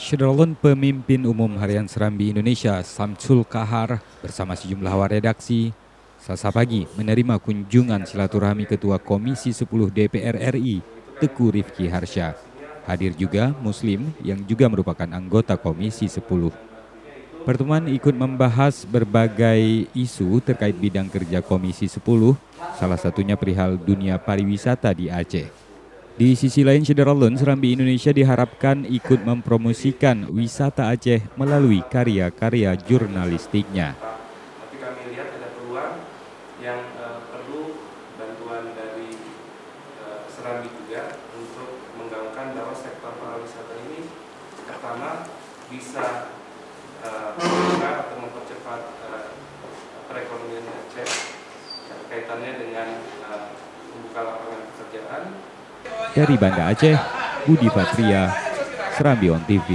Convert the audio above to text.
Syederlun Pemimpin Umum Harian Serambi Indonesia Samsul Kahar bersama sejumlah awak redaksi Selasa pagi menerima kunjungan silaturahmi Ketua Komisi 10 DPR RI Teguh Rifki Harsha. Hadir juga Muslim yang juga merupakan anggota Komisi 10. Pertemuan ikut membahas berbagai isu terkait bidang kerja Komisi 10, salah satunya perihal dunia pariwisata di Aceh. Di sisi lain, Syederlun Serambi Indonesia diharapkan ikut mempromosikan wisata Aceh melalui karya-karya jurnalistiknya. Tapi kami lihat ada peluang yang perlu bantuan dari Serambi juga untuk menggaungkan bahwa sektor pariwisata ini pertama bisa membuka atau mempercepat perekonomian Aceh kaitannya dengan membuka lapangan pekerjaan. Dari Banda Aceh, Budi Patria, Serambi On TV.